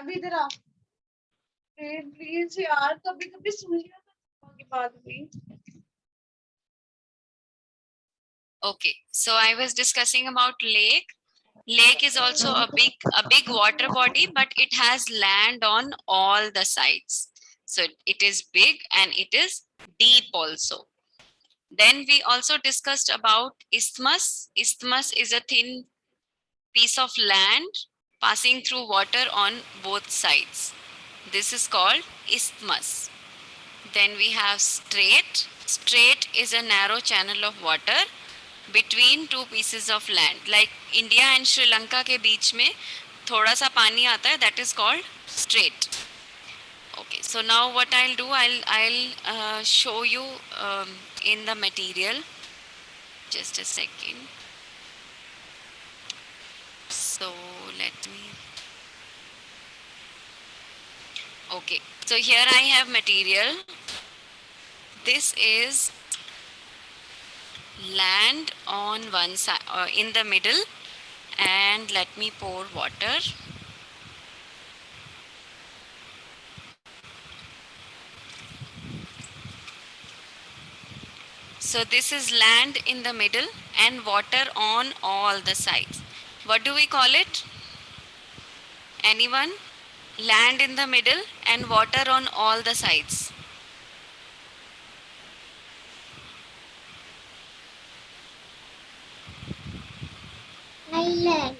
अभी इधर आ प्लीज यार, कभी कभी सुन लिया की बात भी. Okay, so I was discussing about lake. Lake is also a big water body, but it has land on all the sides. So it is big and it is deep also. Then we also discussed about isthmus. Isthmus is a thin piece of land passing through water on both sides. This is called isthmus. Then we have strait. Strait is a narrow channel of water between two pieces of land. Like India and Sri Lanka के बीच में थोड़ा सा पानी आता है, that is called strait. Okay, so now what I'll do, I'll show you in the material. Just a second. So let me. Okay, so here I have material. This is land on one side, in the middle, and let me pour water. So this is land in the middle and water on all the sides. What do we call it? Anyone? Land in the middle and water on all the sides. Island.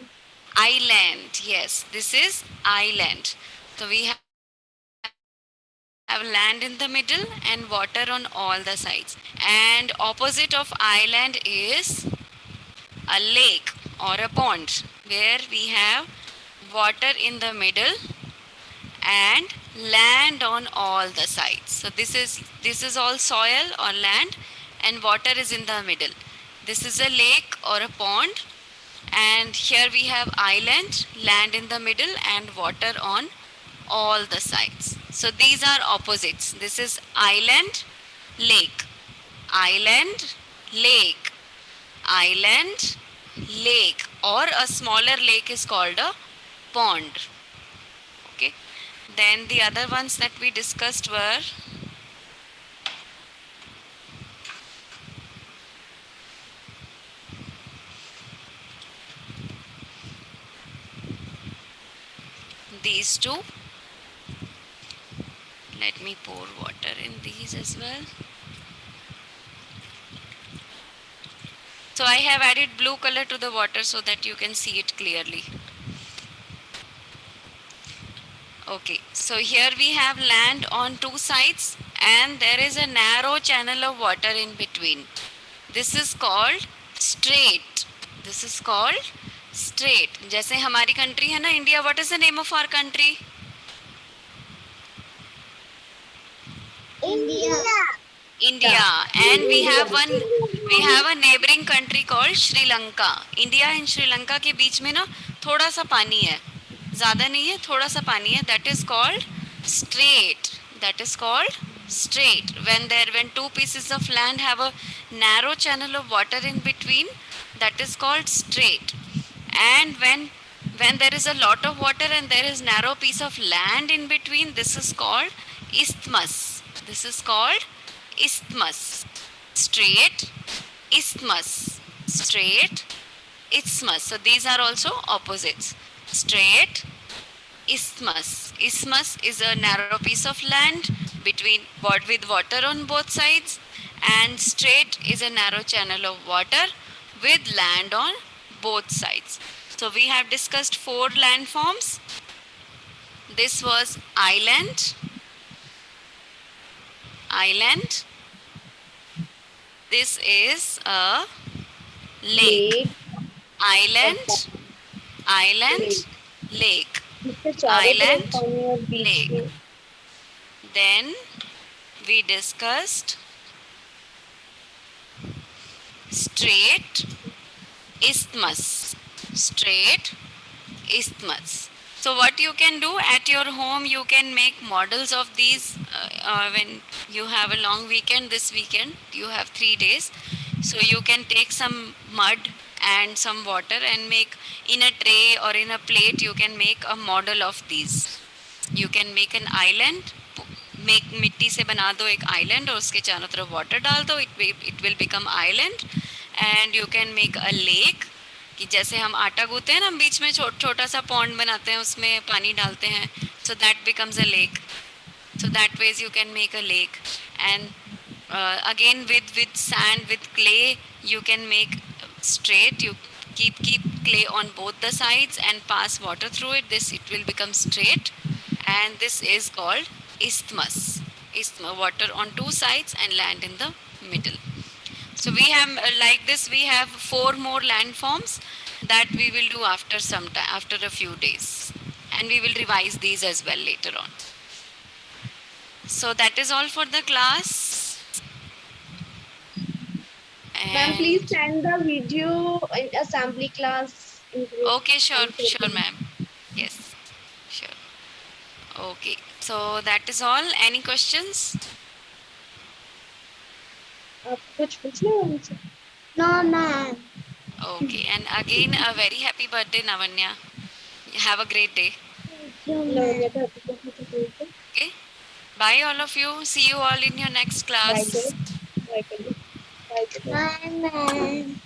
Island. Yes, this is island. So we have land in the middle and water on all the sides. And opposite of island is a lake or a pond where we have water in the middle and land on all the sides. So this is all soil or land and water is in the middle. This is a lake or a pond, and here we have island, land in the middle and water on all the sides. So these are opposites. This is island, lake, island, lake, island, lake, or a smaller lake is called a pond. Okay. Then the other ones that we discussed were these two. Let me pour water in these as well. So I have added blue color to the water so that you can see it clearly. Okay, so here we have land on two sides and there is a narrow channel of water in between. This is called strait. This is called strait. जैसे हमारी country है ना India, what is the name of our country? India. India. And we have a neighboring country called Sri Lanka. India and Sri Lanka के बीच में ना थोड़ा सा पानी है, ज़्यादा नहीं है, थोड़ा सा पानी है. That is called strait. That is called strait. When two pieces of land have a narrow channel of water in between, that is called strait. And when there is a lot of water and there is narrow piece of land in between, this is called isthmus. This is called isthmus. Strait, isthmus. Strait, isthmus. So these are also opposites. Strait, isthmus. Isthmus is a narrow piece of land with water on both sides, and strait is a narrow channel of water with land on both sides. So we have discussed four landforms. This was island, island. This is a lake. Island, island, lake. Island, lake. Then we discussed strait, isthmus. Strait, isthmus. So what you can do at your home, you can make models of these when you have a long weekend. This weekend you have 3 days, so you can take some mud and some water and make in a tray or in a plate. You can make a model of these. You can make an island, make मिट्टी से बना दो एक island और उसके चारों तरफ water डाल दो, it will become island. And you can make a lake, कि जैसे हम आटा गूंथते हैं ना, बीच में छोटा सा pond बनाते हैं, उसमें पानी डालते हैं, so that becomes a lake. So that ways you can make a lake. And again with sand, with clay, you can make straight. You keep clay on both the sides and pass water through it. This it will become straight, and this is called isthmus. Isthmus, water on two sides and land in the middle. So we have like this. We have 4 more landforms that we will do after some time, after a few days, and we will revise these as well later on. So that is all for the class. Ma'am, And please send the video in assembly class. In group. okay, sure, ma'am. Yes, sure. Okay, so that is all. Any questions? आप कुछ पूछना है मुझसे? No, ma'am. Okay, and again a very happy birthday, Navanya. Have a great day. लवण्या का happy birthday to you. Okay, bye all of you. See you all in your next class. Bye, sir. Bye, Kalli. Bye, Kalli. Bye, ma'am.